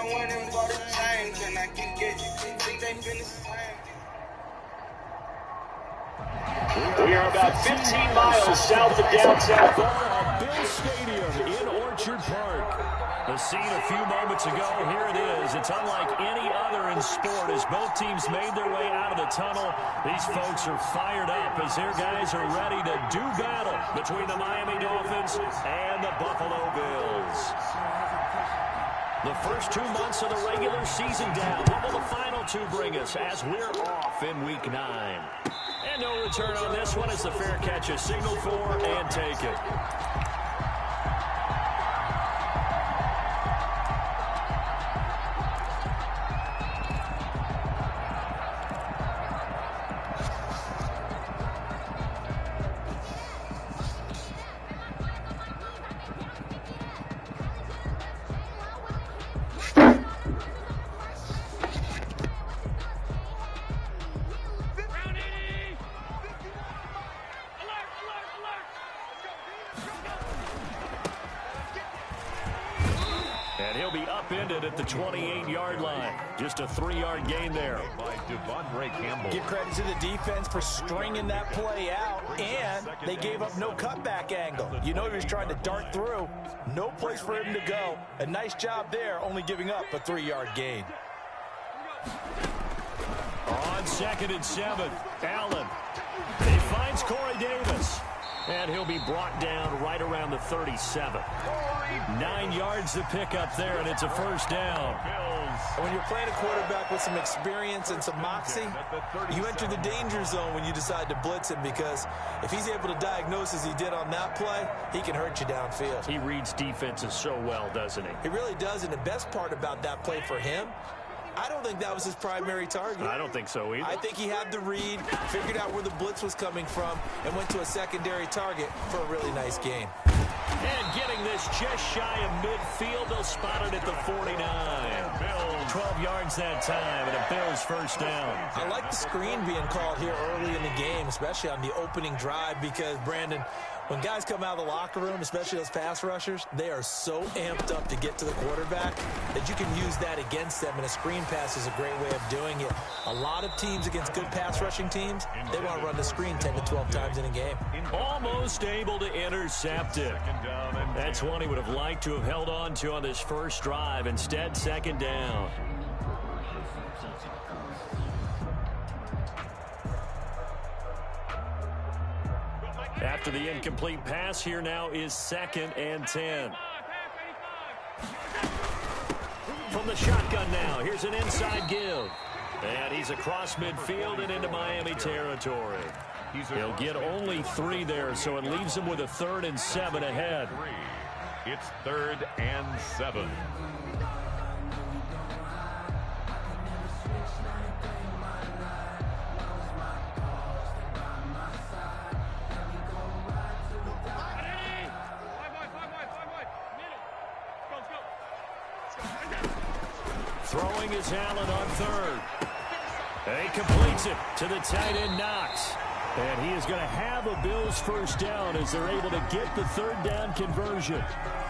We are about 15 miles south of downtown. Bill Stadium in Orchard Park. The scene a few moments ago, here it is. It's unlike any other in sport as both teams made their way out of the tunnel. These folks are fired up as their guys are ready to do battle between the Miami Dolphins and the Buffalo Bills. The first 2 months of the regular season down. What will the final two bring us as we're off in Week 9? And no return on this one as the fair catch is signaled for and take it. And he'll be upended at the 28-yard line. Just a 3-yard gain there. By Devondre Campbell. Give credit to the defense for stringing that play out, and they gave up no cutback angle. You know he was trying to dart through. No place for him to go. A nice job there, only giving up a 3-yard gain. On 2nd and 7, Allen. He finds Corey Davis. And he'll be brought down right around the 37. 9 yards to pick up there, and it's a first down. When you're playing a quarterback with some experience and some moxie, you enter the danger zone when you decide to blitz him, because if he's able to diagnose as he did on that play, he can hurt you downfield. He reads defenses so well, doesn't he? He really does, and the best part about that play for him, I don't think that was his primary target. I don't think so either. I think he had the read, figured out where the blitz was coming from, and went to a secondary target for a really nice gain. And getting this just shy of midfield, they'll spot it at the 49. Bills, 12 yards that time, and a Bills first down. I like the screen being called here early in the game, especially on the opening drive, because, Brandon, when guys come out of the locker room, especially those pass rushers, they are so amped up to get to the quarterback that you can use that against them, and a screen pass is a great way of doing it. A lot of teams against good pass rushing teams, they want to run the screen 10 to 12 times in a game. Almost able to intercept it. That's one he would have liked to have held on to on this first drive. Instead, second down. After the incomplete pass, here now is 2nd and 10. From the shotgun now, here's an inside give. And he's across midfield and into Miami territory. He'll get only 3 there, so it leaves him with a 3rd and 7 ahead. It's 3rd and 7. Throwing is Allen on 3rd. He completes it to the tight end Knox. And he is going to have a Bills first down as they're able to get the 3rd down conversion.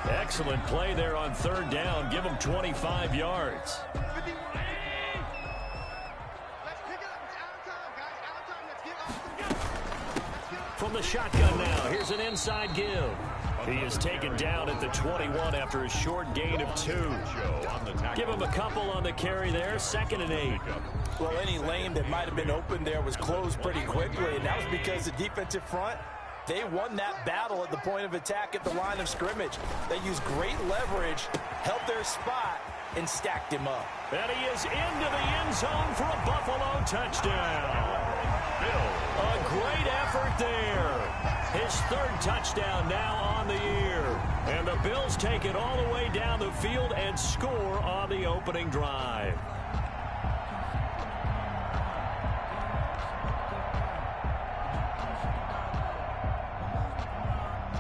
Excellent play there on 3rd down. Give him 25 yards. From the shotgun now, here's an inside give. He is taken down at the 21 after a short gain of 2. Give him a couple on the carry there, 2nd and 8. Well, any lane that might have been open there was closed pretty quickly, and that was because the defensive front, they won that battle at the point of attack at the line of scrimmage. They used great leverage, held their spot, and stacked him up. And he is into the end zone for a Buffalo touchdown. A great effort there. His 3rd touchdown now on the year. And the Bills take it all the way down the field and score on the opening drive.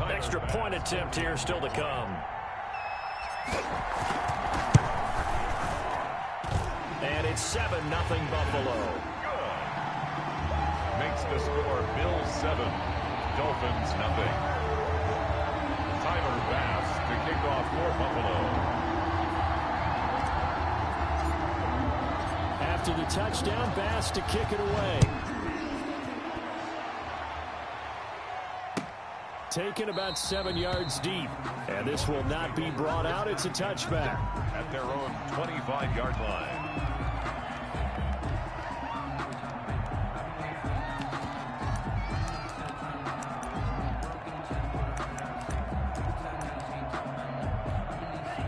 Extra point attempt here still to come. And it's 7-0 Buffalo. Makes the score Bills 7, Dolphins 0. Tyler Bass to kick off for Buffalo. After the touchdown, Bass to kick it away. Taken about 7 yards deep. And this will not be brought out. It's a touchback. At their own 25-yard line.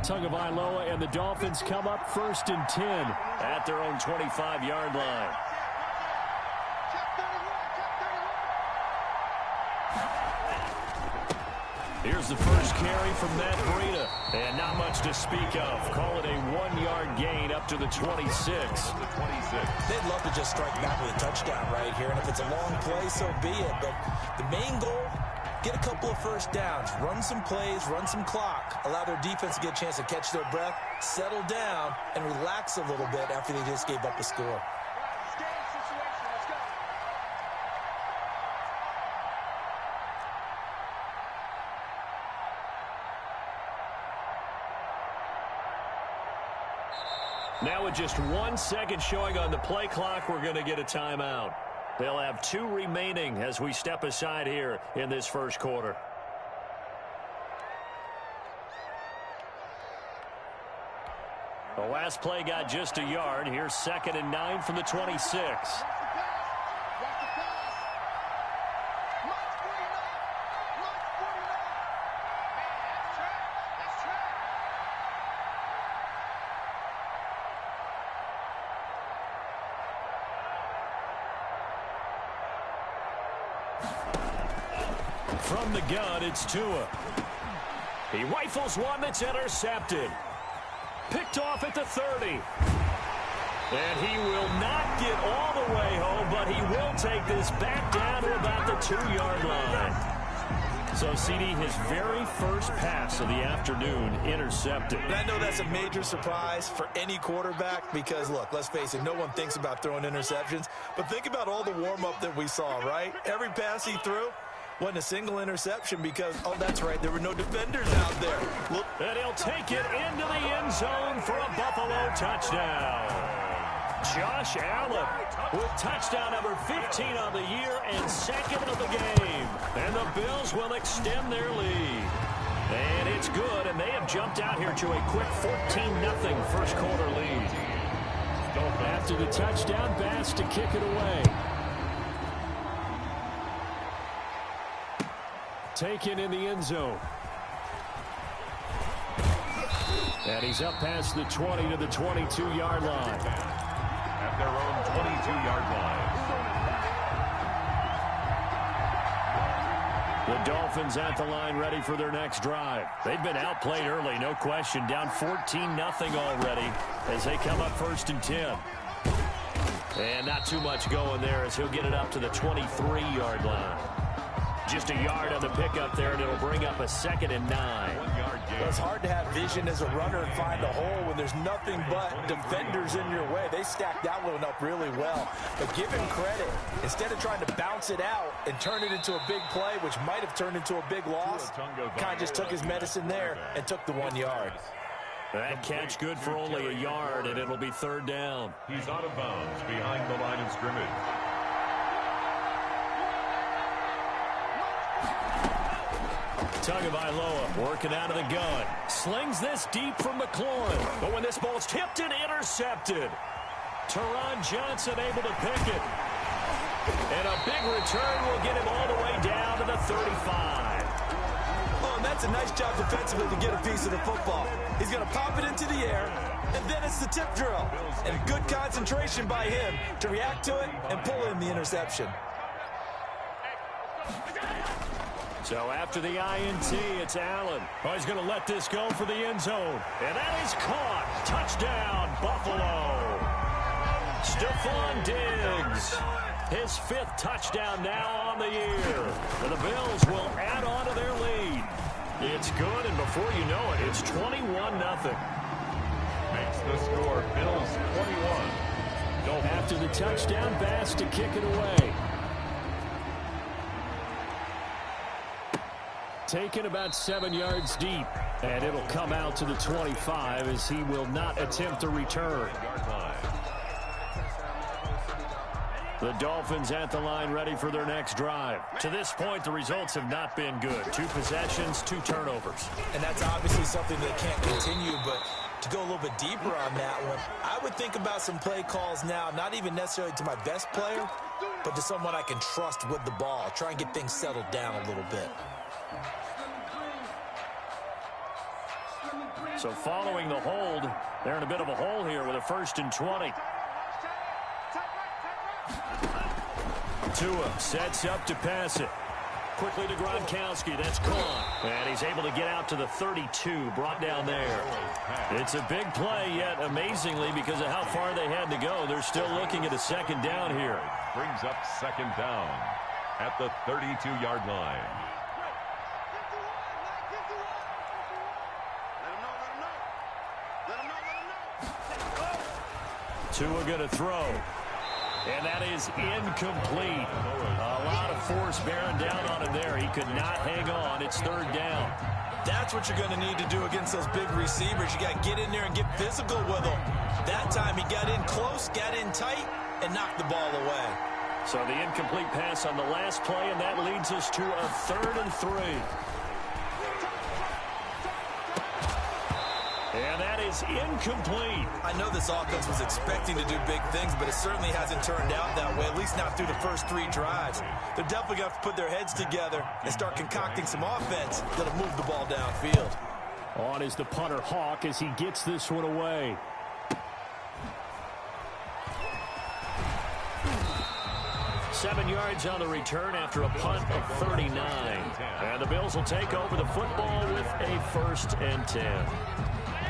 Tagovailoa and the Dolphins come up 1st and 10 at their own 25-yard line. Here's the first carry from Matt Breida. And not much to speak of. Call it a 1-yard gain up to the 26. They'd love to just strike back with a touchdown right here. And if it's a long play, so be it. But the main goal, get a couple of first downs, run some plays, run some clock, allow their defense to get a chance to catch their breath, settle down, and relax a little bit after they just gave up a score. Now with just 1 second showing on the play clock, we're going to get a timeout. They'll have 2 remaining as we step aside here in this first quarter. The last play got just a yard. Here's 2nd and 9 from the 26. From the gun, it's Tua. He rifles one that's intercepted. Picked off at the 30. And he will not get all the way home, but he will take this back down to about the 2-yard line. So, CD, his very first pass of the afternoon intercepted. And I know that's a major surprise for any quarterback because, look, let's face it, no one thinks about throwing interceptions. But think about all the warm-up that we saw, right? Every pass he threw wasn't a single interception because, oh, that's right, there were no defenders out there. Look. And he'll take it into the end zone for a Buffalo touchdown. Josh Allen with touchdown number 15 on the year and 2nd of the game. And the Bills will extend their lead. And it's good, and they have jumped out here to a quick 14-0 first quarter lead. After the touchdown, Bass to kick it away. Taken in the end zone. And he's up past the 20 to the 22-yard line. At their own 22-yard line. The Dolphins at the line ready for their next drive. They've been outplayed early, no question. Down 14-0 already as they come up 1st and 10. And not too much going there as he'll get it up to the 23-yard line. Just a yard on the pickup there, and it'll bring up a 2nd and 9. Well, it's hard to have vision as a runner and find a hole when there's nothing but defenders in your way. They stacked that one up really well. But give him credit. Instead of trying to bounce it out and turn it into a big play, which might have turned into a big loss, kind of just took his medicine there and took the 1 yard. That catch good for only a yard, and it'll be 3rd down. He's out of bounds behind the line of scrimmage. Tagovailoa working out of the gun. Slings this deep from McLaurin. But when this ball's tipped and intercepted, Teron Johnson able to pick it. And a big return will get him all the way down to the 35. Oh, and that's a nice job defensively to get a piece of the football. He's going to pop it into the air, and then it's the tip drill. And good concentration by him to react to it and pull in the interception. So after the INT, it's Allen. Oh, he's going to let this go for the end zone. And that is caught. Touchdown, Buffalo. Stephon Diggs. His 5th touchdown now on the year. And the Bills will add on to their lead. It's good, and before you know it, it's 21-0. Makes the score Bills 21. After the touchdown, Bass to kick it away. Taken about 7 yards deep, and it'll come out to the 25 as he will not attempt a return. The Dolphins at the line ready for their next drive. To this point, the results have not been good. 2 possessions, 2 turnovers. And that's obviously something that can't continue, but to go a little bit deeper on that one, I would think about some play calls now, not even necessarily to my best player, but to someone I can trust with the ball. Try and get things settled down a little bit. So following the hold, they're in a bit of a hole here with a 1st and 20. Tua sets up to pass it. Quickly to Gronkowski. That's gone. And he's able to get out to the 32. Brought down there. It's a big play, yet amazingly, because of how far they had to go, they're still looking at a 2nd down here. Brings up 2nd down at the 32-yard line. Tua going to throw. And that is incomplete. A lot of force bearing down on him there. He could not hang on. It's 3rd down. That's what you're going to need to do against those big receivers. You got to get in there and get physical with them. That time he got in close, got in tight, and knocked the ball away. So the incomplete pass on the last play, and that leads us to a 3rd and 3. And that is incomplete. I know this offense was expecting to do big things, but it certainly hasn't turned out that way, at least not through the first 3 drives. They're definitely going to have to put their heads together and start concocting some offense that'll move the ball downfield. On is the punter, Hawk, as he gets this one away. Seven yards on the return after a punt of 39. And the Bills will take over the football with a 1st and 10.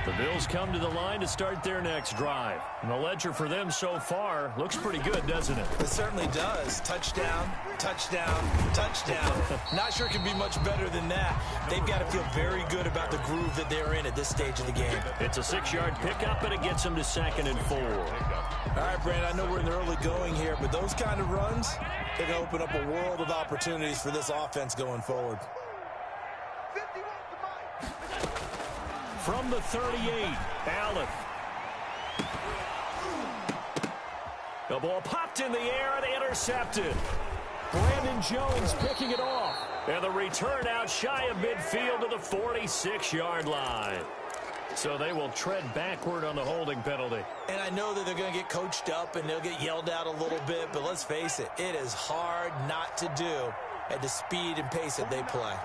The Bills come to the line to start their next drive. And the ledger for them so far looks pretty good, doesn't it? It certainly does. Touchdown, touchdown, touchdown. Not sure it can be much better than that. They've got to feel very good about the groove that they're in at this stage of the game. It's a 6-yard pickup, and it gets them to 2nd and 4. All right, Brandon, I know we're in the early going here, but those kind of runs, they're going to open up a world of opportunities for this offense going forward. From the 38, Allen. The ball popped in the air and intercepted. Brandon Jones picking it off. And the return out shy of midfield to the 46-yard line. So they will tread backward on the holding penalty. And I know that they're going to get coached up and they'll get yelled at a little bit, but let's face it, it is hard not to do at the speed and pace that they play.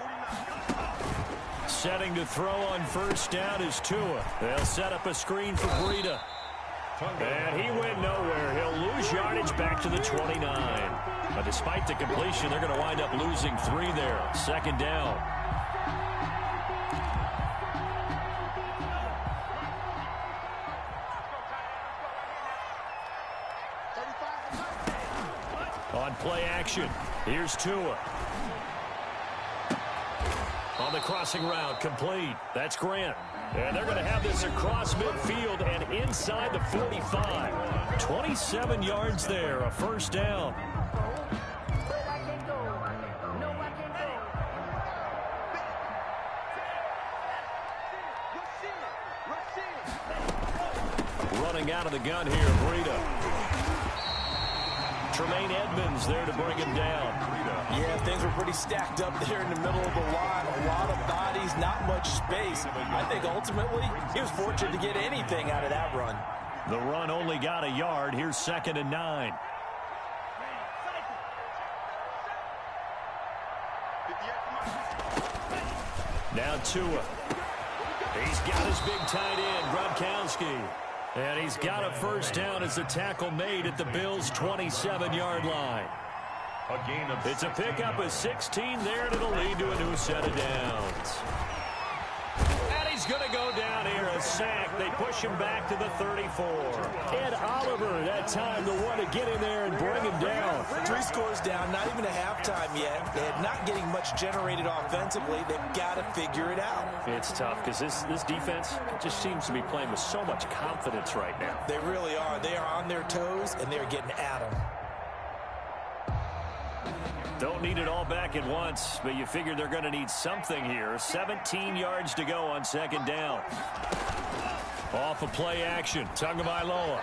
Setting to throw on 1st down is Tua. They'll set up a screen for Breida. And he went nowhere. He'll lose yardage back to the 29. But despite the completion, they're going to wind up losing 3 there. 2nd down. On play action, here's Tua. On the crossing route, complete. That's Grant. And they're going to have this across midfield and inside the 45. 27 yards there, a 1st down. Running out of the gun here, Breida. Tremaine Edmonds there to bring him down. Yeah, things were pretty stacked up there in the middle of the line. A lot of bodies, not much space. I think ultimately he was fortunate to get anything out of that run. The run only got a yard. Here's 2nd and 9. Now Tua. He's got his big tight end, Gronkowski. And he's got a 1st down as the tackle made at the Bills' 27-yard line. It's a pickup of 16 there, and it'll lead to a new set of downs. And he's going to go down here, a sack. They push him back to the 34. Ed Oliver, that time, the one to get in there and bring him down. 3 scores down, not even a halftime yet. They're not getting much generated offensively. They've got to figure it out. It's tough because this defense just seems to be playing with so much confidence right now. They really are. They are on their toes, and they're getting at them. Don't need it all back at once, but you figure they're going to need something here. 17 yards to go on 2nd down. Off of play action, Tagovailoa.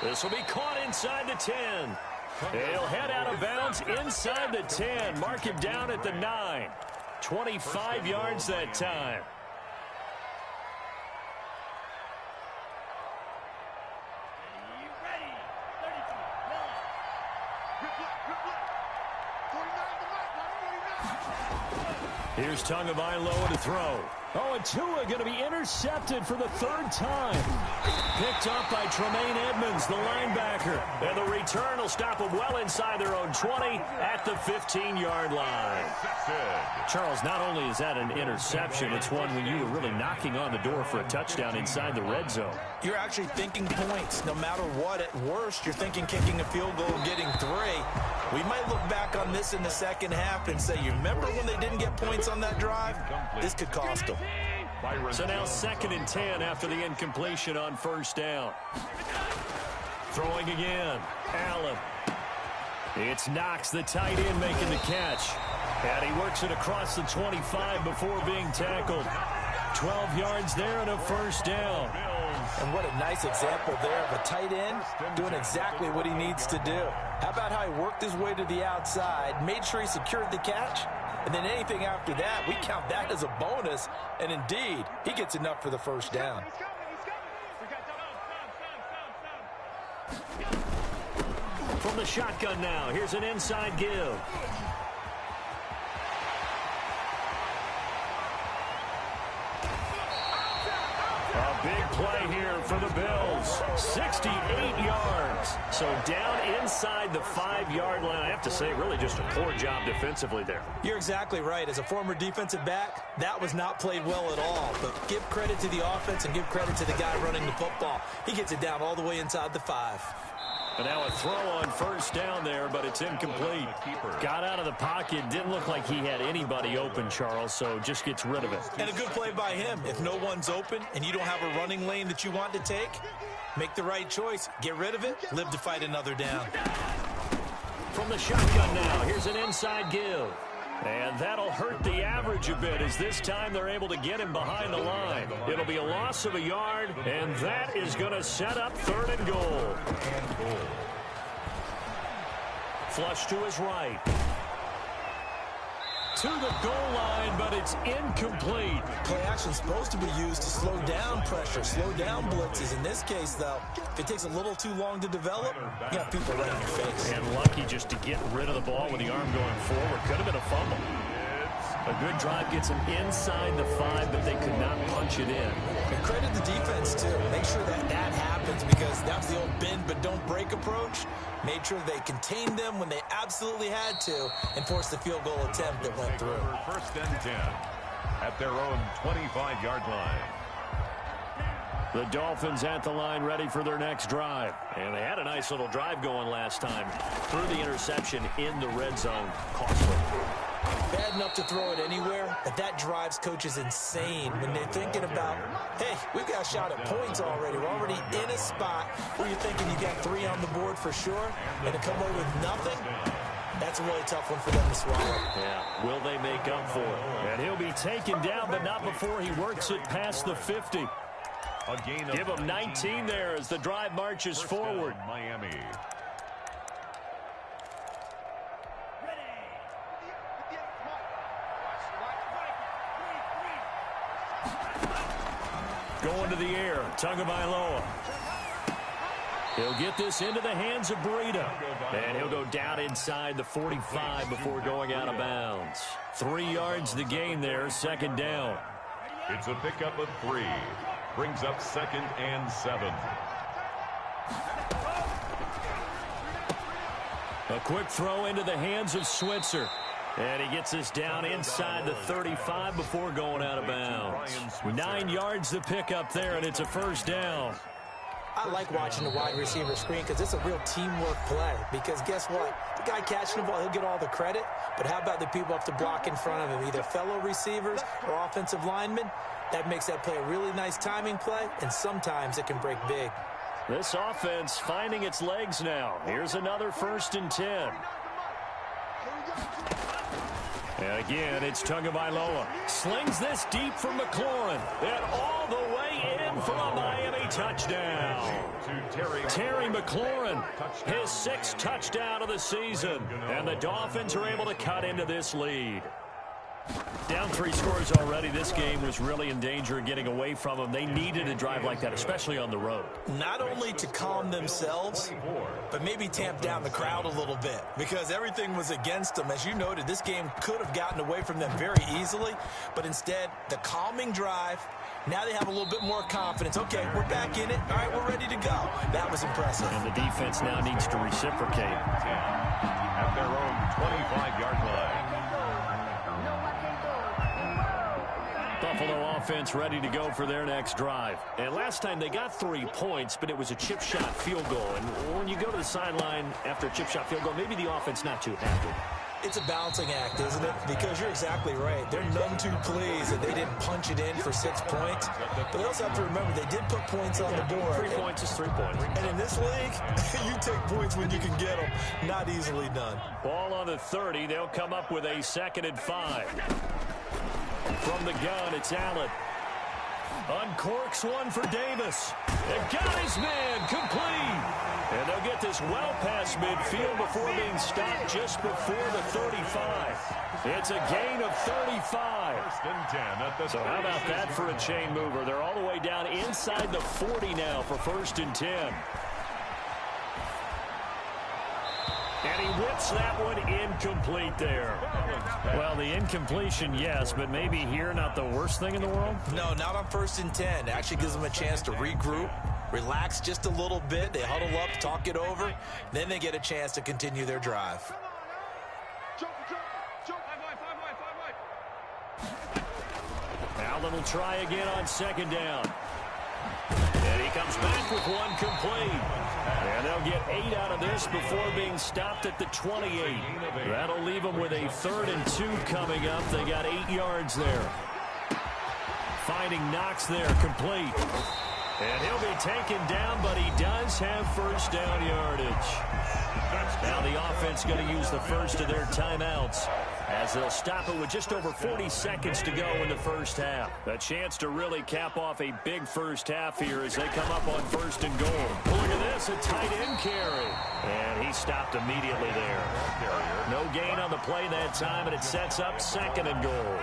This will be caught inside the 10. He'll head out of bounds inside the 10. Mark him down at the 9. 25 yards that time. Here's Tagovailoa to throw. Oh, and Tua going to be intercepted for the third time. Picked up by Tremaine Edmonds, the linebacker. And the return will stop them well inside their own 20 at the 15-yard line. Charles, not only is that an interception, it's one when you were really knocking on the door for a touchdown inside the red zone. You're actually thinking points. No matter what, at worst, you're thinking kicking a field goal and getting 3. We might look back on this in the second half and say, you remember when they didn't get points on that drive? This could cost them. So now 2nd and 10 after the incompletion on first down. Throwing again. Allen. It's Knox, the tight end, making the catch. And he works it across the 25 before being tackled. 12 yards there and a first down. And what a nice example there of a tight end doing exactly what he needs to do. How about how he worked his way to the outside, made sure he secured the catch, and then anything after that, we count that as a bonus. And indeed, he gets enough for the first down. From the shotgun now, here's an inside give. A big play here for the Bills. 68 yards. So down inside the 5-yard line. I have to say, really just a poor job defensively there. You're exactly right. As a former defensive back, that was not played well at all. But give credit to the offense and give credit to the guy running the football. He gets it down all the way inside the 5. And now a throw on first down there, but it's incomplete. Got out of the pocket. Didn't look like he had anybody open, Charles, so just gets rid of it. And a good play by him. If no one's open and you don't have a running lane that you want to take, make the right choice. Get rid of it. Live to fight another down. From the shotgun now, here's an inside give. And that'll hurt the average a bit as this time they're able to get him behind the line. It'll be a loss of a yard, and that is going to set up 3rd and goal. Flush to his right. To the goal line, but it's incomplete. Play action supposed to be used to slow down pressure, slow down blitzes. In this case, though, if it takes a little too long to develop, you got people right in your face. And lucky just to get rid of the ball with the arm going forward. Could have been a fumble. A good drive gets them inside the 5, but they could not punch it in. And credit the defense, too. Make sure that that happens because that's the old bend but don't break approach. Made sure they contained them when they absolutely had to and forced the field goal attempt that went through. 1st and 10 at their own 25-yard line. The Dolphins at the line ready for their next drive. And they had a nice little drive going last time. Threw the interception in the red zone. Costly. Bad enough to throw it anywhere, but that drives coaches insane when they're thinking about, hey, we've got a shot at points already. We're already in a spot where you're thinking you got 3 on the board for sure, and to come away with nothing, that's a really tough one for them to swallow. Yeah, will they make up for it? And he'll be taken down, but not before he works it past the 50. Give him 19 there as the drive marches forward. Miami. Going to the air, Tagovailoa. He'll get this into the hands of Breida. And he'll go down inside the 45 before going out of bounds. 3 yards the gain there, 2nd down. It's a pickup of 3. Brings up 2nd and 7. A quick throw into the hands of Switzer. And he gets this down inside the 35 before going out of bounds. 9 yards the pickup there, and it's a 1st down. I like watching the wide receiver screen because it's a real teamwork play. Because guess what? The guy catching the ball, he'll get all the credit. But how about the people up to block in front of him, either fellow receivers or offensive linemen? That makes that play a really nice timing play, and sometimes it can break big. This offense finding its legs now. Here's another 1st and 10. And again, it's Tagovailoa. Slings this deep from McLaurin. And all the way in for a Miami touchdown. Terry McLaurin, his 6th touchdown of the season. And the Dolphins are able to cut into this lead. Down 3 scores already. This game was really in danger of getting away from them. They needed a drive like that, especially on the road. Not only to calm themselves, but maybe tamp down the crowd a little bit because everything was against them. As you noted, this game could have gotten away from them very easily, but instead, the calming drive, now they have a little bit more confidence. Okay, we're back in it. All right, we're ready to go. That was impressive. And the defense now needs to reciprocate. At their own 25-yard line. Buffalo offense ready to go for their next drive. And last time they got 3 points, but it was a chip shot field goal. And when you go to the sideline after a chip shot field goal, maybe the offense not too happy. It's a balancing act, isn't it? Because you're exactly right. They're none too pleased that they didn't punch it in for 6 points. But they also have to remember they did put points on the board. 3 points is 3 points. And in this league, you take points when you can get them. Not easily done. Ball on the 30. They'll come up with a 2nd and 5. From the gun, it's Allen. Uncorks one for Davis. And got his man complete. And they'll get this well past midfield before being stopped just before the 35. It's a gain of 35. So how about that for a chain mover? They're all the way down inside the 40 now for 1st and 10. And he whips that one incomplete there. Well, the incompletion, yes, but maybe here not the worst thing in the world? No, not on 1st and 10. It actually gives them a chance to regroup, relax just a little bit. They huddle up, talk it over. Then they get a chance to continue their drive. Allen will try again on 2nd down. And he comes back with one complete. And they'll get 8 out of this before being stopped at the 28. That'll leave them with a 3rd and 2 coming up. They got 8 yards there. Finding Knox there, complete. And he'll be taken down, but he does have 1st down yardage. Now the offense going to use the first of their timeouts as they'll stop it with just over 40 seconds to go in the 1st half. A chance to really cap off a big 1st half here as they come up on 1st and goal. Look at this, a tight end carry. And he stopped immediately there. No gain on the play that time, and it sets up 2nd and goal.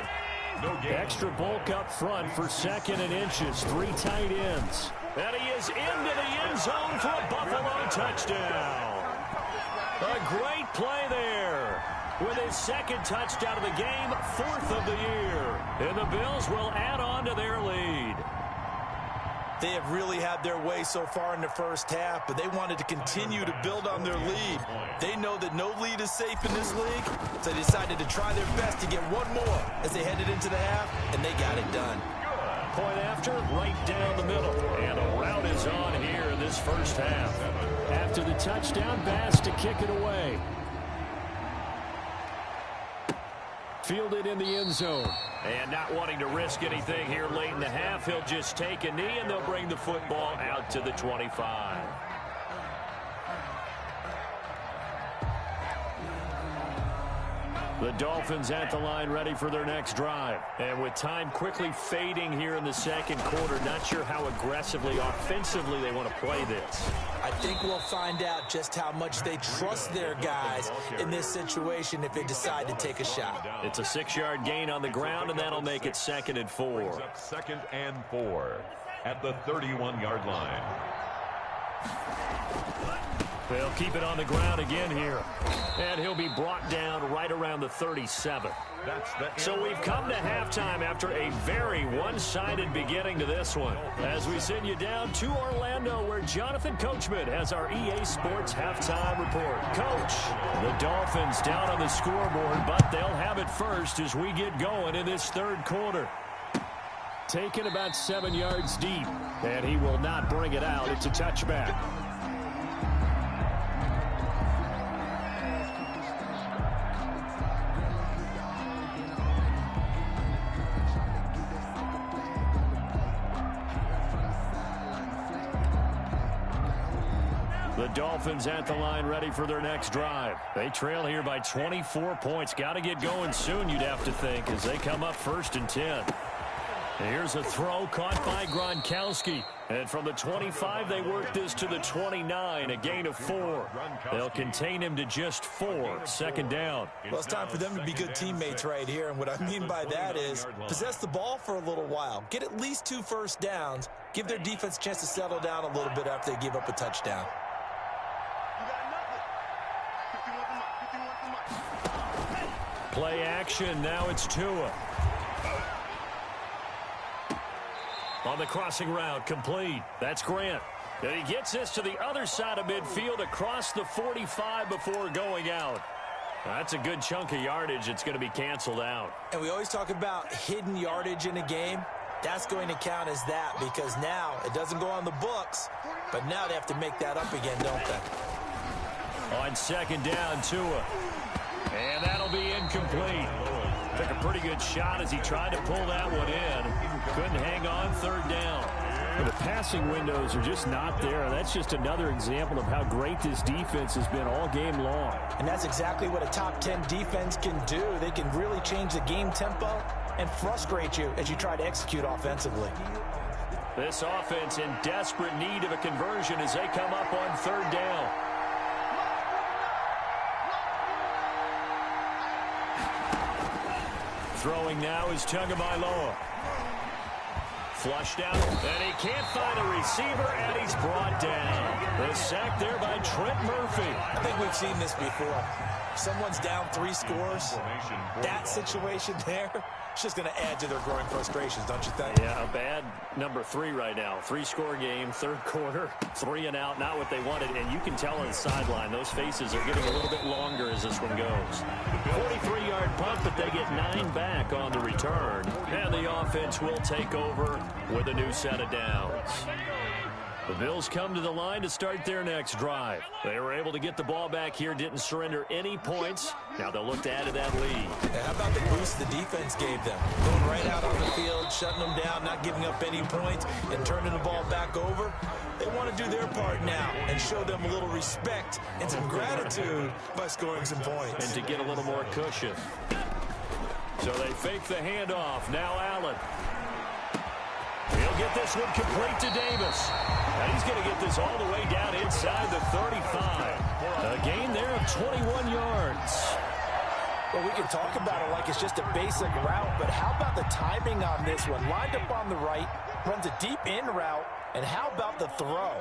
Extra bulk up front for 2nd and inches. 3 tight ends. And he is into the end zone for a Buffalo touchdown. A great play there. With his 2nd touchdown of the game, 4th of the year. And the Bills will add on to their lead. They have really had their way so far in the 1st half, but they wanted to continue to build on their lead. They know that no lead is safe in this league, so they decided to try their best to get one more as they headed into the half, and they got it done. Point after, right down the middle. And a route is on here in this 1st half. After the touchdown, Bass to kick it away. Fielded in the end zone. And not wanting to risk anything here late in the half, he'll just take a knee, and they'll bring the football out to the 25. The Dolphins at the line ready for their next drive. And with time quickly fading here in the 2nd quarter, not sure how aggressively, offensively they want to play this. I think we'll find out just how much they trust their guys in this situation if they decide to take a shot. It's a 6-yard gain on the ground, and that'll make it 2nd and 4. 2nd and 4 at the 31-yard line. They'll keep it on the ground again here. And he'll be brought down right around the 37. So we've come to halftime after a very one-sided beginning to this one. As we send you down to Orlando, where Jonathan Coachman has our EA Sports halftime report. Coach, the Dolphins down on the scoreboard, but they'll have it first as we get going in this 3rd quarter. Taken about 7 yards deep, and he will not bring it out. It's a touchback. The The Dolphins at the line ready for their next drive. They trail here by 24 points. Got to get going soon, you'd have to think, as they come up 1st and 10. Here's a throw caught by Gronkowski. And from the 25, they work this to the 29, a gain of 4. They'll contain him to just 4, 2nd down. Well, it's time for them to be good teammates right here. And what I mean by that is possess the ball for a little while. Get at least 2 first downs. Give their defense a chance to settle down a little bit after they give up a touchdown. Play action. Now it's Tua. On the crossing route, complete. That's Grant. And he gets this to the other side of midfield across the 45 before going out. That's a good chunk of yardage. It's going to be canceled out. And we always talk about hidden yardage in a game. That's going to count as that because now it doesn't go on the books, but now they have to make that up again, don't they? On 2nd down, Tua. And that'll be incomplete. Took a pretty good shot as he tried to pull that one in. Couldn't hang on 3rd down. Well, the passing windows are just not there. That's just another example of how great this defense has been all game long. And that's exactly what a top 10 defense can do. They can really change the game tempo and frustrate you as you try to execute offensively. This offense in desperate need of a conversion as they come up on 3rd down. Throwing now is Tagovailoa. Flushed out, and he can't find a receiver, and he's brought down. The sack there by Trent Murphy. I think we've seen this before. Someone's down 3 scores. That situation there, it's just going to add to their growing frustrations, don't you think? Yeah, a bad number 3 right now. 3-score game, 3rd quarter, 3 and out, not what they wanted. And you can tell on the sideline, those faces are getting a little bit longer as this one goes. 43-yard punt, but they get 9 back on the return. And the offense will take over with a new set of downs. The Bills come to the line to start their next drive. They were able to get the ball back here, didn't surrender any points. Now they'll look to add to that lead. Yeah, how about the boost the defense gave them? Going right out on the field, shutting them down, not giving up any points, and turning the ball back over. They want to do their part now and show them a little respect and some gratitude by scoring some points. And to get a little more cushion. So they fake the handoff. Now Allen. He'll get this one complete to Davis. And he's going to get this all the way down inside the 35. A gain there of 21 yards. Well, we can talk about it like it's just a basic route, but how about the timing on this one? Lined up on the right, runs a deep in route, and how about the throw?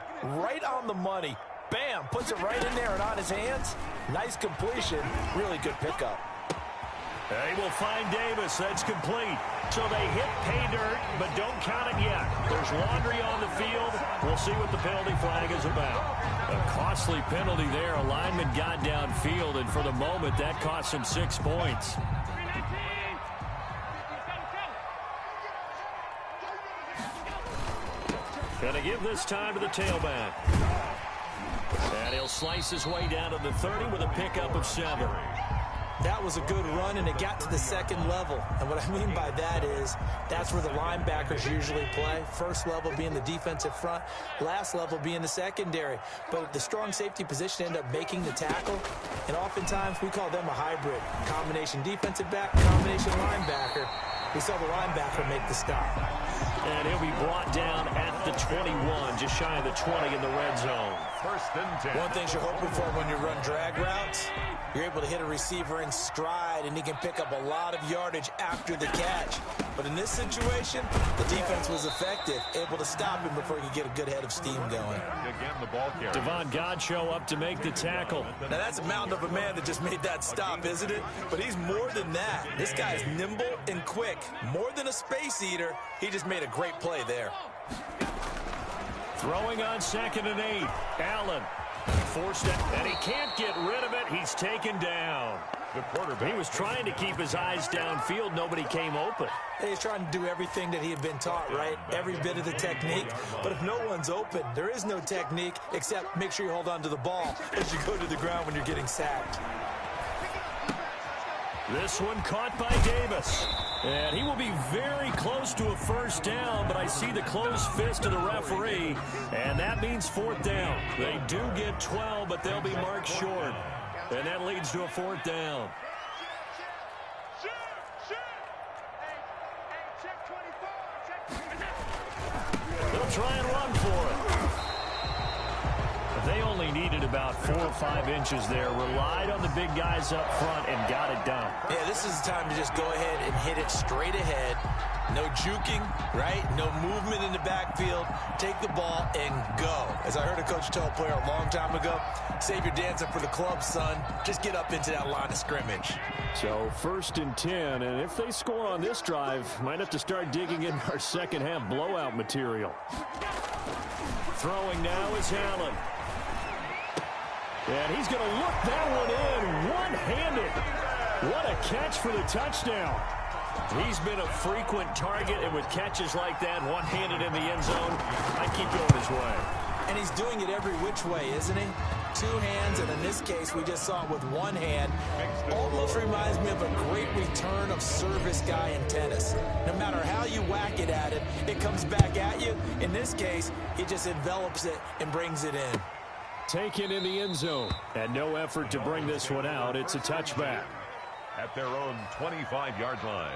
Right on the money. Bam, puts it right in there and on his hands. Nice completion, really good pickup. They will find Davis. That's complete. So they hit pay dirt, but don't count it yet. There's laundry on the field. We'll see what the penalty flag is about. A costly penalty there. A lineman got downfield, and for the moment, that cost him 6 points. Gonna give this time to the tailback. And he'll slice his way down to the 30 with a pickup of 7. That was a good run, and it got to the 2nd level. And what I mean by that is that's where the linebackers usually play. First level being the defensive front, last level being the secondary. But the strong safety position ended up making the tackle, and oftentimes we call them a hybrid. Combination defensive back, combination linebacker. We saw the linebacker make the stop. And he'll be brought down at the 21, just shy of the 20 in the red zone. 1st and 10. One thing you're hoping for when you run drag routes, you're able to hit a receiver in stride, and he can pick up a lot of yardage after the catch. But in this situation, the defense was effective, able to stop him before he could get a good head of steam going. Again, the ball carrier. Devon Godchaux up to make the tackle. Now, that's a mountain of a man that just made that stop, isn't it? But he's more than that. This guy is nimble and quick. More than a space eater, he just made a great play there. Throwing on 2nd and 8. Allen forced it, and he can't get rid of it. He's taken down. The quarterback. He was trying to keep his eyes downfield. Nobody came open. He's trying to do everything that he had been taught, right? Every bit of the technique. But if no one's open, there is no technique except make sure you hold on to the ball as you go to the ground when you're getting sacked. This one caught by Davis. And he will be very close to a first down, but I see the closed fist of the referee, and that means fourth down. They do get 12, but they'll be marked short. And that leads to a fourth down. They'll try and run for it. They only needed about 4 or 5 inches there, relied on the big guys up front, and got it done. Yeah, this is the time to just go ahead and hit it straight ahead. No juking, right? No movement in the backfield. Take the ball and go. As I heard a coach tell a player a long time ago, save your dancing for the club, son. Just get up into that line of scrimmage. So 1st and 10, and if they score on this drive, might have to start digging in our second half blowout material. Throwing now is Allen. And he's going to look that one in one-handed. What a catch for the touchdown. He's been a frequent target, and with catches like that, one-handed in the end zone, I keep going his way. And he's doing it every which way, isn't he? 2 hands, and in this case, we just saw it with 1 hand. Almost reminds me of a great return of service guy in tennis. No matter how you whack it at it, it comes back at you. In this case, he just envelops it and brings it in. Taken in the end zone, and no effort to bring this one out. It's a touchback. At their own 25-yard line.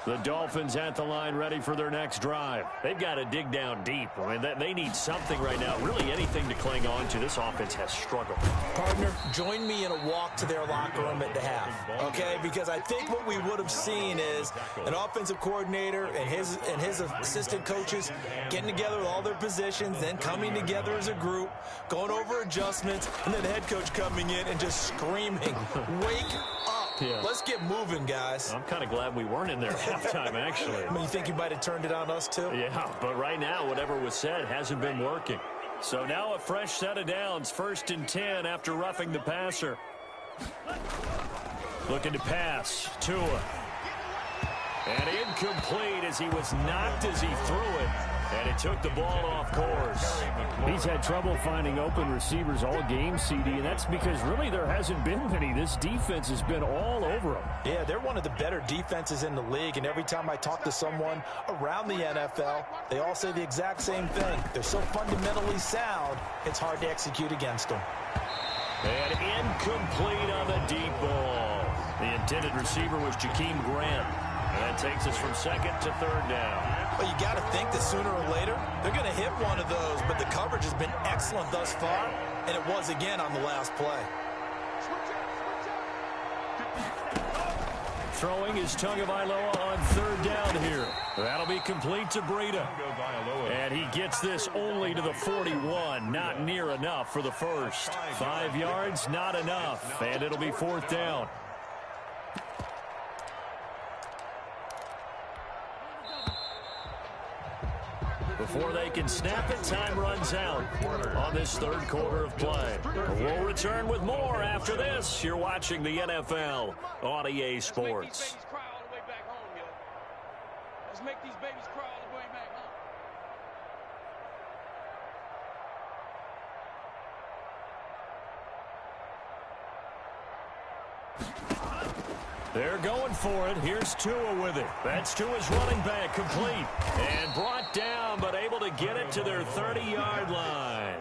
The Dolphins at the line, ready for their next drive. They've got to dig down deep. I mean, they need something right now, really anything to cling on to. This offense has struggled. Partner, join me in a walk to their locker room at the half, okay? Because I think what we would have seen is an offensive coordinator and his assistant coaches getting together with all their positions, then coming together as a group, going over adjustments, and then the head coach coming in and just screaming, "Wake up." Yeah. Let's get moving, guys. I'm kind of glad we weren't in there at halftime, actually. I mean, you think you might have turned it on us, too? Yeah, but right now, whatever was said hasn't been working. So now a fresh set of downs, 1st and 10 after roughing the passer. Looking to pass. Tua. And incomplete as he was knocked as he threw it. And it took the ball off course. He's had trouble finding open receivers all game, CD, and that's because really there hasn't been many. This defense has been all over him. Yeah, they're one of the better defenses in the league, and every time I talk to someone around the NFL, they all say the exact same thing. They're so fundamentally sound, it's hard to execute against them. And incomplete on the deep ball. The intended receiver was Jakeem Grant. And that takes us from 2nd to 3rd down. Well, you got to think that sooner or later, they're going to hit one of those, but the coverage has been excellent thus far, and it was again on the last play. Throwing is Tagovailoa on 3rd down here. That'll be complete to Breida. And he gets this only to the 41. Not near enough for the first. 5 yards, not enough. And it'll be 4th down. Before they can snap it, time runs out on this 3rd quarter of play. We'll return with more after this. You're watching the NFL on EA Sports. Let's make these babies cry all the way back home. They're going for it. Here's Tua with it. That's Tua's running back, complete. And brought down, but able to get it to their 30-yard line.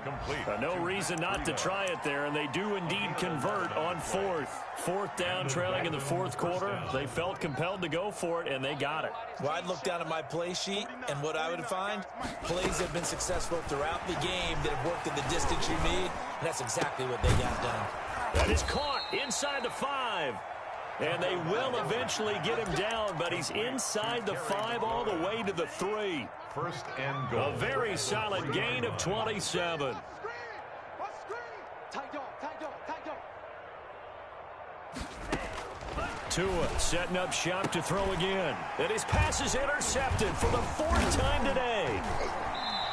No reason not to try it there, and they do indeed convert on 4th. 4th down, trailing in the 4th quarter. They felt compelled to go for it, and they got it. Well, I'd look down at my play sheet, and what I would find, plays have been successful throughout the game that have worked in the distance you need, and that's exactly what they got done. That is caught inside the 5. And they will eventually get him down, but he's inside the 5 all the way to the 3. 1st and goal. A very solid gain of 27. Tua setting up shop to throw again. And his pass is intercepted for the 4th time today.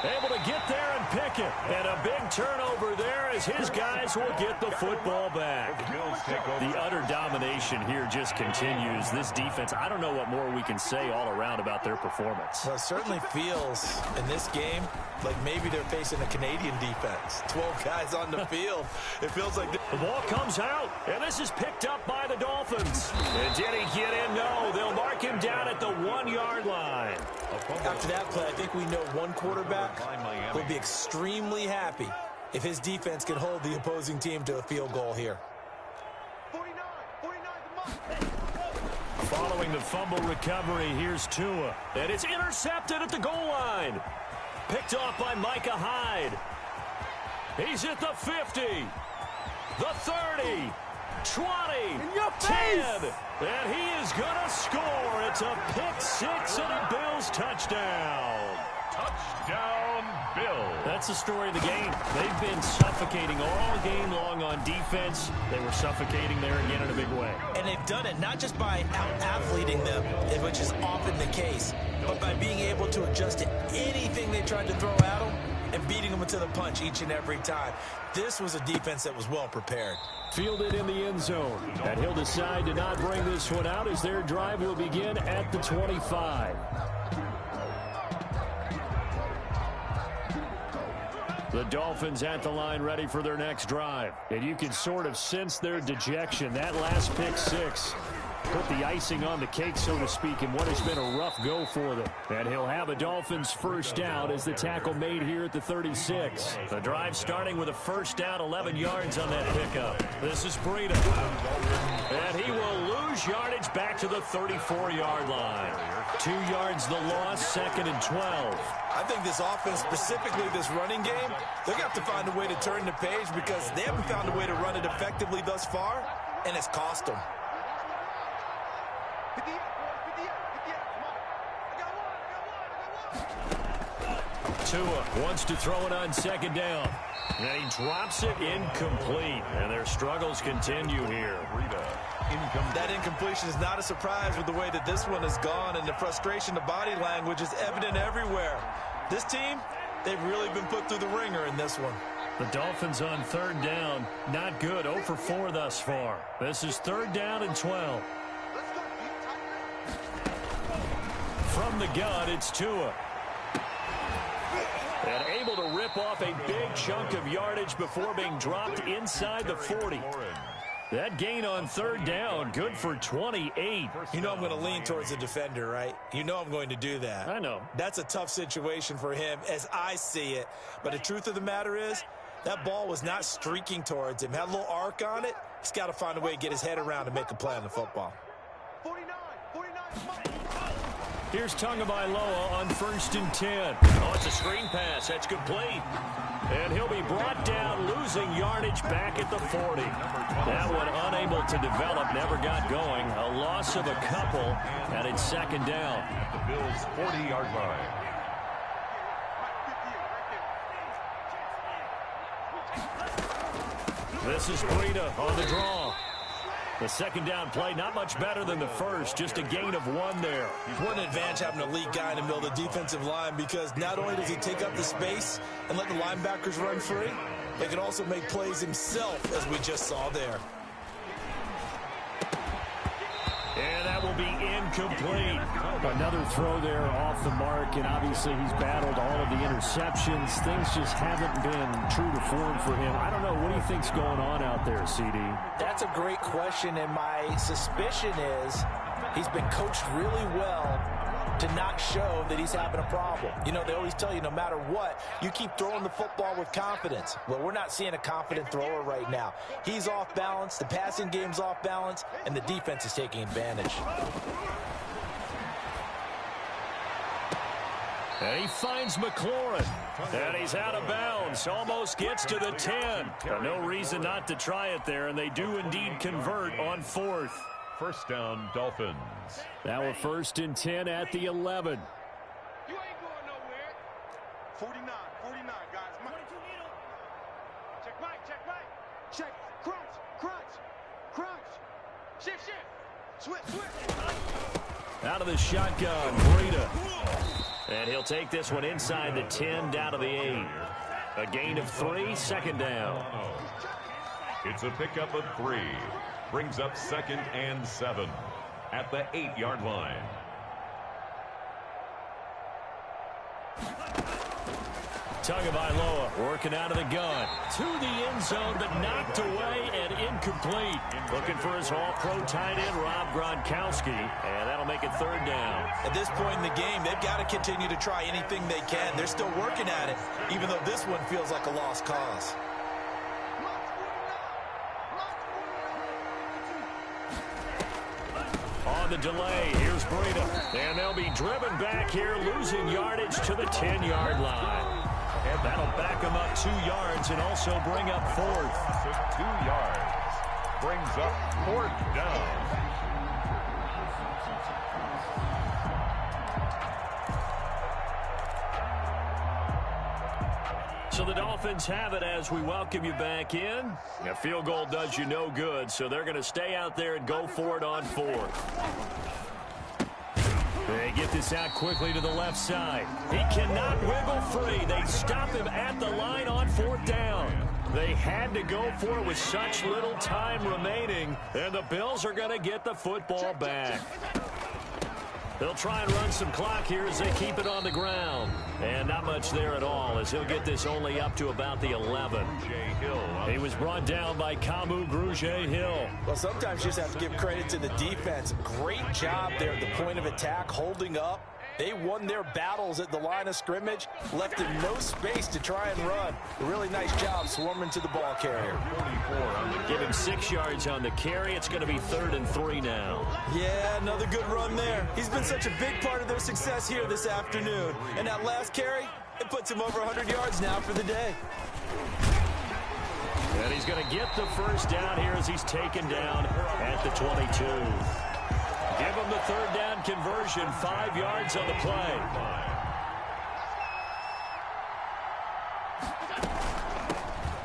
Able to get there and pick it. And a big turnover there as his guys will get the football back. The utter domination here just continues. This defense, I don't know what more we can say all around about their performance. Well, it certainly feels in this game like maybe they're facing a Canadian defense. 12 guys on the field. It feels like the ball comes out, and this is picked up by the Dolphins. And did he get in? No, they'll mark him down at the 1-yard line. After that play, I think we know one quarterback will be extremely happy if his defense can hold the opposing team to a field goal here. Following the fumble recovery, here's Tua. And it's intercepted at the goal line. Picked off by Micah Hyde. He's at the 50, the 30, 20, 10. And he is going to score. It's a pick six and a Bills touchdown. Touchdown, Bills. That's the story of the game. They've been suffocating all game long on defense. They were suffocating there again in a big way. And they've done it not just by out-athleting them, which is often the case, but by being able to adjust to anything they tried to throw at them and beating them to the punch each and every time. This was a defense that was well prepared. Fielded in the end zone. And he'll decide to not bring this one out as their drive will begin at the 25. The Dolphins at the line ready for their next drive. And you can sort of sense their dejection. That last pick six put the icing on the cake, so to speak, in what has been a rough go for them. And he'll have a Dolphins first down as the tackle made here at the 36. The drive starting with a first down, 11 yards on that pickup. This is Breida. And he will lose yardage back to the 34-yard line. 2 yards the loss, 2nd and 12. I think this offense, specifically this running game, they're going to have to find a way to turn the page because they haven't found a way to run it effectively thus far, and it's cost them. Tua wants to throw it on 2nd down. And he drops it incomplete. And their struggles continue here. That incompletion is not a surprise with the way that this one has gone, and the frustration, the body language is evident everywhere. This team, they've really been put through the ringer in this one. The Dolphins on 3rd down. Not good. 0 for 4 thus far. This is 3rd down and 12. From the gun, it's Tua. And able to rip off a big chunk of yardage before being dropped inside the 40. That gain on 3rd down, good for 28. You know I'm going to lean towards the defender, right? You know I'm going to do that. I know. That's a tough situation for him as I see it. But the truth of the matter is, that ball was not streaking towards him. Had a little arc on it. He's got to find a way to get his head around and make a play on the football. 49. Here's Tagovailoa on 1st and 10. Oh, it's a screen pass. That's complete. And he'll be brought down, losing yardage back at the 40. That one unable to develop, never got going. A loss of a couple, and it's 2nd down. At the Bills' 40-yard line. This is Breida on the draw. The 2nd down play, not much better than the first, just a gain of 1 there. What an advantage having an elite guy in the middle of the defensive line, because not only does he take up the space and let the linebackers run free, he can also make plays himself, as we just saw there. And that will be incomplete. Another throw there off the mark, and obviously he's battled all of the interceptions. Things just haven't been true to form for him. I don't know. What do you think's going on out there, CD? That's a great question, and my suspicion is he's been coached really well to not show that he's having a problem. You know, they always tell you no matter what, you keep throwing the football with confidence. Well, we're not seeing a confident thrower right now. He's off balance, the passing game's off balance, and the defense is taking advantage. And he finds McLaurin. And he's out of bounds. Almost gets to the 10. But no reason not to try it there, and they do indeed convert on 4th. First down, Dolphins. Now a 1st and 10 at the 11. You ain't going nowhere. 49, guys. Check right. Check. Crunch. Shift. Switch. Out of the shotgun, Breida. And he'll take this one inside the 10, down to the 8. A gain of 3, second down. It's a pickup of 3. Brings up 2nd and 7 at the 8-yard line. Tagovailoa working out of the gun. To the end zone, but knocked away and incomplete. Looking for his all-pro tight end, Rob Gronkowski. And that'll make it 3rd down. At this point in the game, they've got to continue to try anything they can. They're still working at it, even though this one feels like a lost cause. On the delay, here's Breida. And they'll be driven back here, losing yardage to the 10-yard line. And that'll back them up 2 yards and also bring up 4th. So 2 yards. Brings up 4th down. So the Dolphins have it as we welcome you back in. A field goal does you no good, so they're going to stay out there and go for it on 4th. They get this out quickly to the left side. He cannot wiggle free. They stop him at the line on 4th down. They had to go for it with such little time remaining, and the Bills are going to get the football back. They'll try and run some clock here as they keep it on the ground. And not much there at all as he'll get this only up to about the 11. He was brought down by Kamu Grugier-Hill. Well, sometimes you just have to give credit to the defense. Great job there at the point of attack, holding up. They won their battles at the line of scrimmage, left him no space to try and run. A really nice job swarming to the ball carrier. Give him 6 yards on the carry. It's going to be 3rd and 3 now. Yeah, another good run there. He's been such a big part of their success here this afternoon. And that last carry, it puts him over 100 yards now for the day. And he's going to get the first down here as he's taken down at the 22. Give him the 3rd down conversion, 5 yards on the play.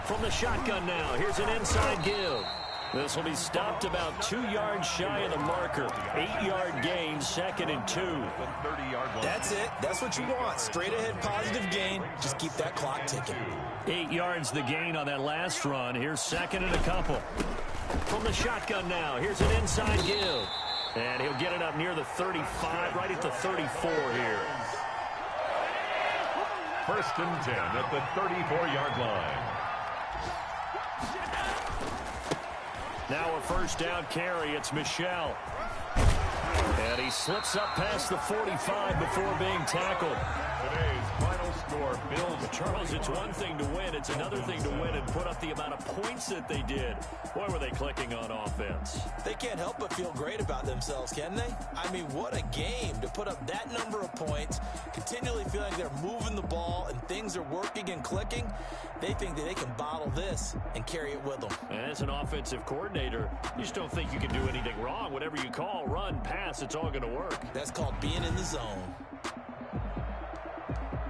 From the shotgun now, here's an inside give. This will be stopped about 2 yards shy of the marker. 8-yard gain, 2nd and 2. That's it. That's what you want. Straight ahead positive gain. Just keep that clock ticking. 8 yards the gain on that last run. Here's 2nd and a couple. From the shotgun now, here's an inside give. And he'll get it up near the 35, right at the 34 here. 1st and 10 at the 34-yard line. Now a 1st down carry. It's Michel. And he slips up past the 45 before being tackled. Today's final score, Bills. Charles, it's one thing to win. It's another thing to win and put up the amount of points that they did. Boy, were they clicking on offense. They can't help but feel great about themselves, can they? I mean, what a game to put up that number of points, continually feel like they're moving the ball and things are working and clicking. They think that they can bottle this and carry it with them. And as an offensive coordinator, you just don't think you can do anything wrong. Whatever you call, run, pass, it's all going to work. That's called being in the zone.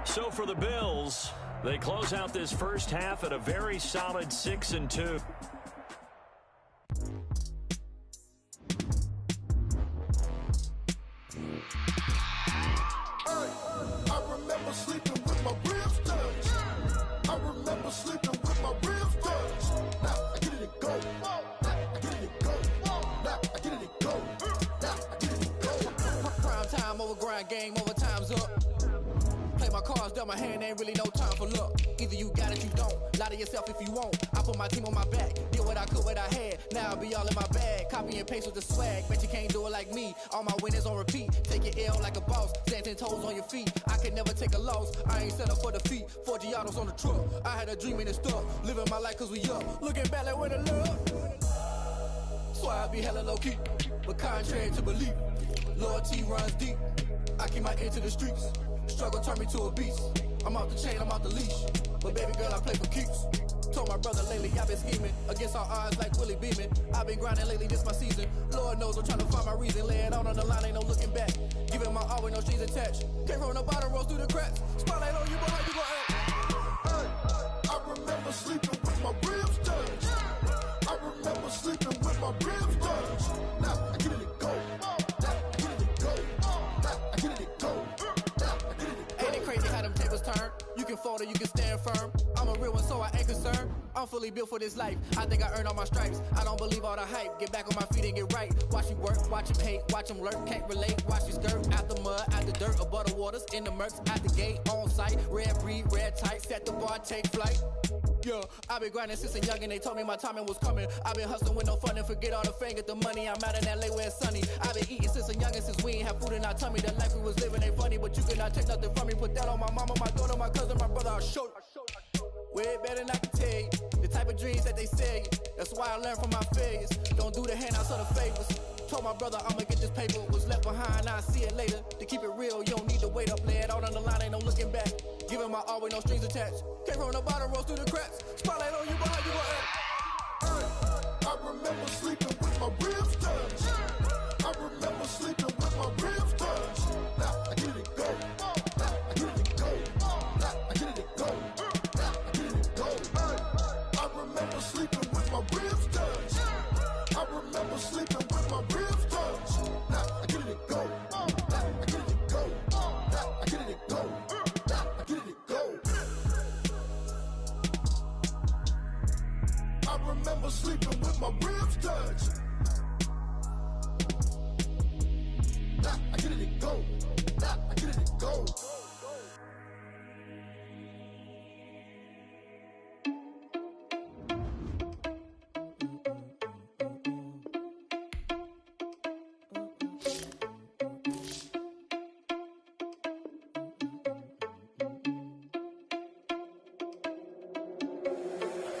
So for the Bills, they close out this first half at a very solid 6-2. I remember sleeping with my ribs touched. I remember sleeping with my ribs touched. Now I get it and go. Now I get it and go. Now I get it and go. Now I get it and go. Prime time over grind game, over time's up. Play my cards, dealt my hand, ain't really no time for luck. Either you got it, you don't. Lie to yourself if you won't. I put my team on my back. Did what I could, what I had. Now I'll be all in my bag. Copy and paste with the swag. Bet you can't do it like me. All my winners on repeat. Take your L like a boss. Stand 10 toes on your feet. I can never take a loss. I ain't set up for defeat. 4 Giottos on the truck. I had a dream and it stuck. Living my life cause we up. Looking back like where the love. So I be hella low key. But contrary to belief, loyalty runs deep. I keep my ear to the streets. Struggle turned me to a beast. I'm off the chain, I'm off the leash. But baby girl, I play for keeps. Told my brother lately I've been scheming against all odds like Willie Beeman. I've been grinding lately, this my season. Lord knows I'm trying to find my reason. Lay it on the line, ain't no looking back. Giving my all with no strings attached. Came from the bottom, rose through the cracks. Spotlight on you, but how you gon' act? Hey, I remember sleeping with my ribs touched. I remember sleeping with my ribs touched. Now I get it and go. Now I get it and go. I'm fully built for this life. I think I earned all my stripes. I don't believe all the hype. Get back on my feet and get right. Watch me work, watch him hate, watch him lurk. Can't relate, watch me skirt. Out the mud, out the dirt, above the waters, in the murks, out the gate, on site. Red breed, red tight, set the bar, take flight. Yeah, I been grinding since a youngin', they told me my timing was coming. I been hustling with no fun and forget all the fame, get the money. I'm out in LA where it's sunny. I been eating since a youngin', since we ain't have food in our tummy. The life we was living ain't funny, but you cannot take nothing from me. Put that on my mama, my daughter, my cousin, my brother, I'll show you. Way better than I can tell you. The type of dreams that they sell you. That's why I learned from my failures. Don't do the handouts or the favors. Told my brother I'ma get this paper. Was left behind, I'll see it later. To keep it real, you don't need to wait up. Lay it out on the line, ain't no looking back. Giving my all with no strings attached. Came from the bottom, rose through the cracks. Spotlight on you, but how you gon' act? I remember sleeping with my ribs touched. I remember sleeping with my ribs touched. Now I get it go. Now I get it go. Now I get it go. Now I get it go. I remember sleeping with my ribs touched. I remember sleeping with my ribs touched. Now I get it go. Now I get it go. Now I get it go. Now I get it go. I remember sleeping with my ribs touched. Now I get it go. Now I get it go.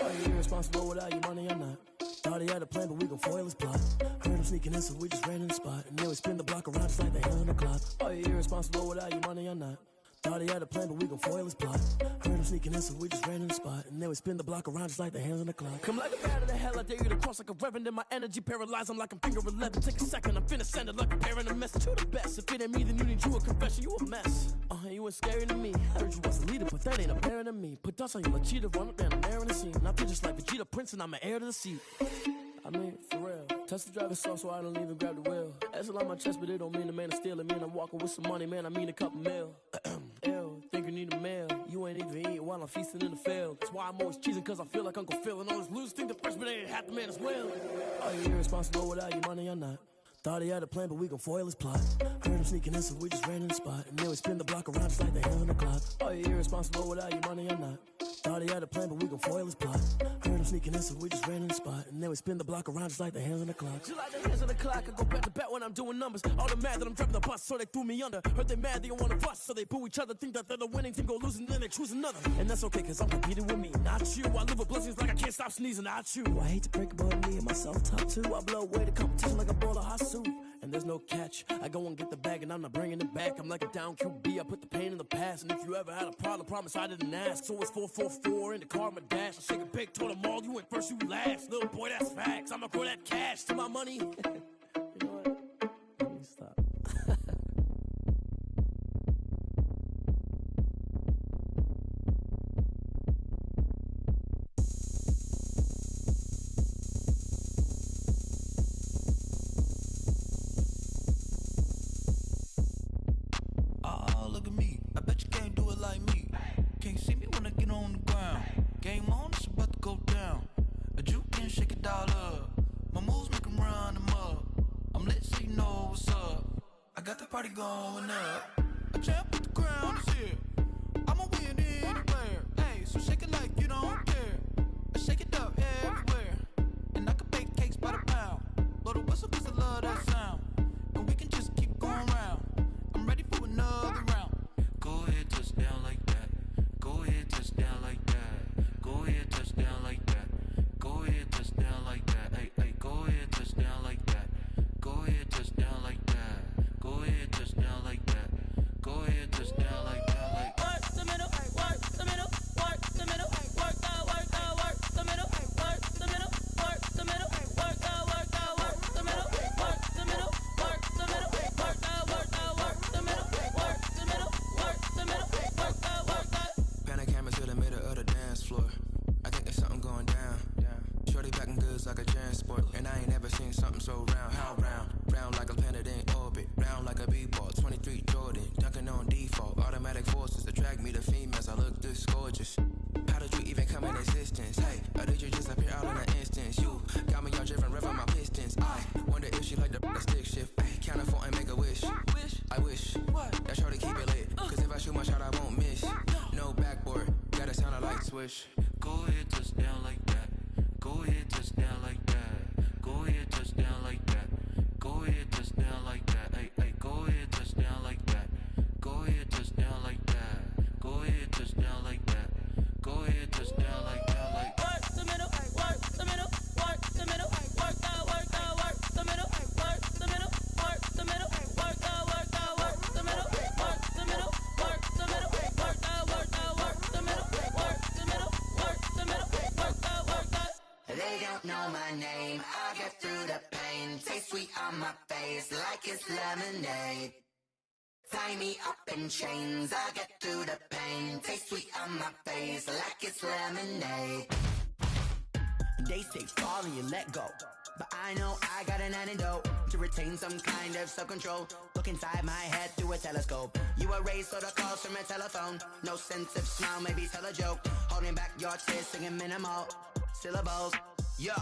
Are you irresponsible without your money or not? Thought he had a plan, but we gon' foil his plot. Heard him sneaking in, so we just ran in the spot. And then we spin the block around just like the hell on the clock. Are you irresponsible without your money or not? Thought he had a plan, but we gon' foil his plot. Heard him sneaking in, so we just ran in the spot. And then we spin the block around just like the hands on the clock. Come like a bat of the hell, I dare you to cross like a reverend. And my energy paralyzed, I'm like I'm finger 11. Take a second, I'm finna send it like a parent a message. You the best, if it ain't me, then you need you a confession. You a mess, you ain't scary to me. Heard you was a leader, but that ain't apparent to me. Put dust on you like cheetah, run up down the air in the scene. And I feel just like Vegeta Prince, and I'm an heir to the seat. I mean, for real. Touch the driver's soft so I don't even grab the wheel. That's on my chest, but it don't mean the man is stealing. Man, I'm walking with some money, man, I mean a couple mil. Ew, think you need a meal. You ain't even eating while I'm feasting in the field. That's why I'm always cheesing, cause I feel like Uncle Phil. And all those losers think the freshman ain't half the man as well. Are you irresponsible without your money or not? Thought he had a plan, but we gon' foil his plot. Heard him sneaking in, so we just ran in the spot. And then we spin the block around just like the hell on the clock. Are you irresponsible without your money or not? Thought he had a plan, but we gon' foil his plot. Heard him sneaking in, so we just ran in the spot. And then we spin the block around just like the hands on the clock. Just like the hands on the clock, I go back to back when I'm doing numbers. All the mad that I'm driving the bus, so they threw me under. Heard they mad, they don't wanna fuss, so they boo each other. Think that they're the winning team, go losing, then they choose another. And that's okay, cause I'm competing with me, not you. I live with blessings like I can't stop sneezing, not you. I hate to break it, but me and myself top two. I blow away the competition like a bowl of hot soup. And there's no catch. I go and get the bag and I'm not bringing it back. I'm like a down QB, I put the pain in the past. And if you ever had a problem, promise I didn't ask. So it's 444 in the car, my dash. I shake a big, told them all, you went first, you last. Little boy, that's facts. I'ma grow that cash to my money. You know what? Let me stop. Look at me, I bet you can't do it like me. Can't see me when I get on the ground. Game on, it's about to go down. A juke and shake it all up. My moves make them run them up. I'm lit so you know what's up. I got the party going up. A champ with the crown is here. I'ma win anywhere. Hey, so shake it like you don't care. I shake it up everywhere. And I can bake cakes by the pound. Blow the whistle cause I love that sound. And we can just keep going round. I'm ready for another round. Go ahead, touch down like that. Go ahead, touch down like that. Go ahead, touch down like that. Go ahead, touch down like that. Hey, hey, go ahead, touch down like that. Go ahead, touch down like that. Go ahead, touch down like that. Go ahead, touch down like that. Like work the middle, work the middle, work the middle, work the middle, work the middle, work the middle, work the middle, work the middle, work the middle, work the middle, work the middle, work the middle, work the. Panic camera to the middle of the dance floor. I think there's something going down. Shorty packing goods like a transport, and I ain't never seen something so round. How round? Round like a planet in orbit, round like a b-ball. 23 Jordan, dunking on default. Automatic forces attract me to females. I look this gorgeous. How did you even come in existence? Hey, a did you just appear out in an instance? You got me all driven, revving my pistons. I wonder if she like the stick shift. Count it 4 and make a wish. I wish that shorty keep it lit. Cause if I shoot my shot, I won't miss. No backboard, gotta sound a light switch. Go ahead, touch down like that. Go ahead, touch down like that. Go ahead, touch down like that. Go ahead, touch down like that. Hey, hey, go ahead, touch down like that. Go ahead, touch down like that. Go ahead, touch down like that. Go ahead, touch down like that. Like work the middle, work the middle, work the middle, work the middle, work the middle, work the middle, work the middle, work the middle, work the middle, work the middle, work the middle, work the middle, work the middle, work the. They don't know my name. I get through the pain. Taste sweet on my face like it's lemonade. Tie me up in chains, I get through the pain. Taste sweet on my face like it's lemonade. They say fall and you let go, but I know I got an antidote to retain some kind of self-control. Look inside my head through a telescope. You erase all the calls from a telephone. No sense of smile, maybe tell a joke. Holding back your tears, singing minimal syllables. Yeah.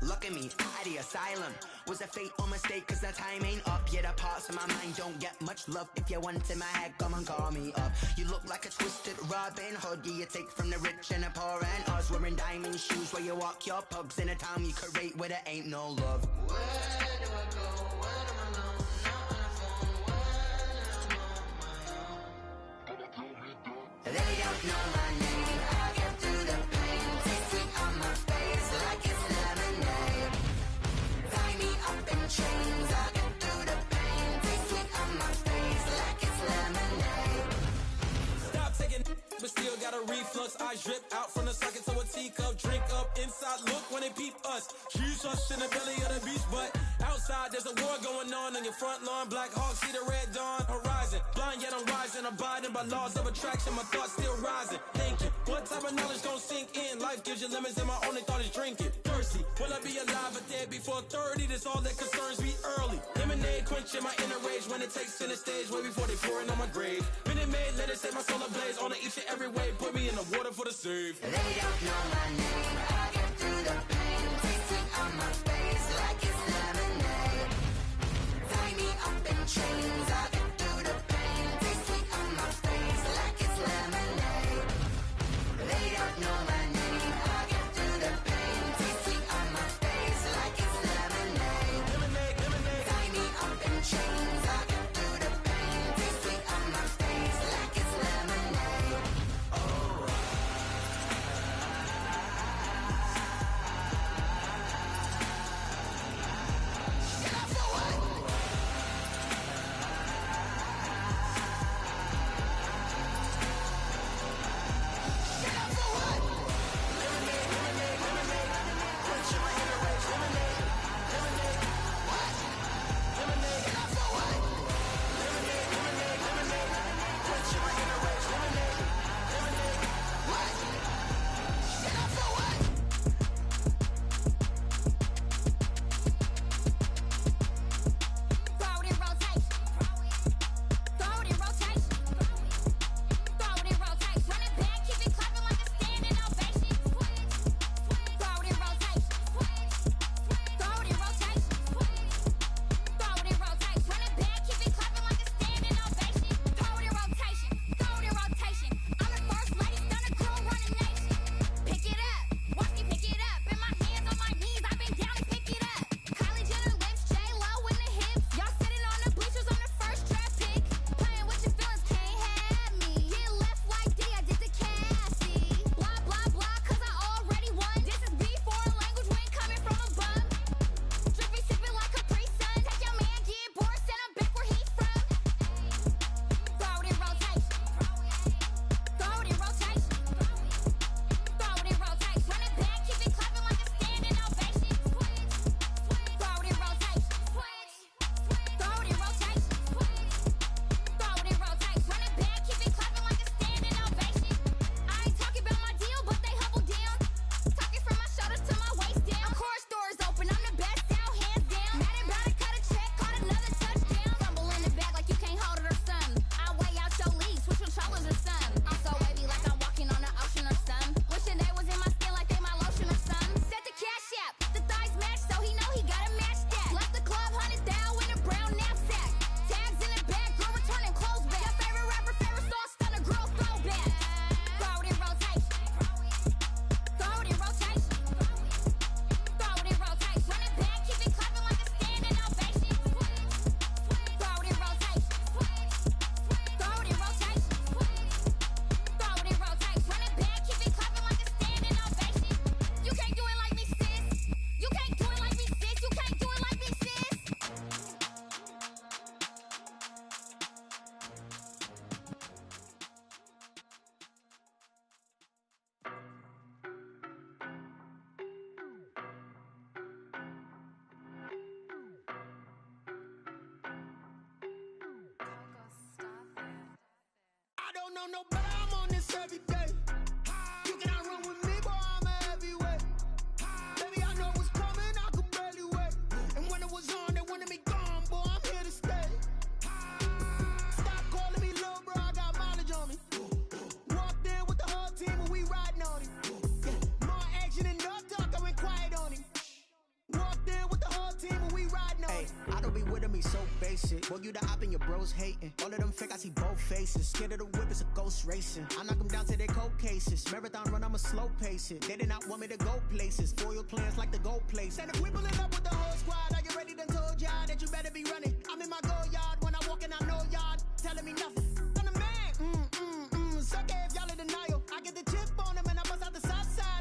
Look at me, out of the asylum. Was a fate or mistake, cause the time ain't up. Yet the parts of my mind don't get much love. If you want in my head, come and call me up. You look like a twisted Robin Hood. Yeah, you take from the rich and the poor and us. Wearing diamond shoes where you walk your pugs in a town you create where there ain't no love. Where do I go? Where am I alone? Not on the phone. When I'm on my own. They don't know my name. I get through the pain. Taste sweet on my face like it's lemonade. Tie me up in chains. I get through the pain. Taste sweet on my face like it's lemonade. Stop taking, but still got a reflux. Eyes drip out from the socket to a teacup. Drink up inside, look when they peep us. Shoes us in the belly of the beach, but outside there's a war going on your front lawn. Black Hawk see the red dawn horizon. Blind yet I'm rising, abiding by laws of attraction. My thoughts still rising. Thinking, what type of knowledge gon' sink in? Life gives you lemons and my only thought is drinking. Thirsty, will I be alive or dead before 30? That's all that concerns me early. Lemonade quenching my inner rage when it takes center stage way before they pouring on my grave. Minute Maid, let it set my soul ablaze on each and every way. Put me in the water for the save. They don't know my name. I get through the pain. Taste sweet on my face like it's lemonade. Tie me up in chains. I get through the pain. Taste sweet on my face like it's lemonade. They don't know my name. I get through the pain. Taste sweet on my face like it's lemonade. Tie me up in chains. I get through the pain. Taste sweet on my face like it's lemonade. Oh. don't know no better, I'm on this every day. You cannot run with me, boy, I'm a heavyweight. Baby, I know what's coming, I could barely wait. And when it was on, they wanted me gone, boy, I'm here to stay. Stop calling me little bro, I got mileage on me. Walked in with the whole team and we riding on him. Yeah, more action and no talk, I went quiet on him. Walked in with the whole team and we riding on him. I don't be with him, he's so basic. Boy, you the op and your bros hating. All of them fake, I see both faces. Scared of the whip, it's a ghost racing. I knock them down to their cold cases. Marathon run, I'ma slow pace it. They did not want me to go places. Foil plans like the gold place. And if we pulling up with the whole squad, are you ready? Done told y'all that you better be running. I'm in my go yard.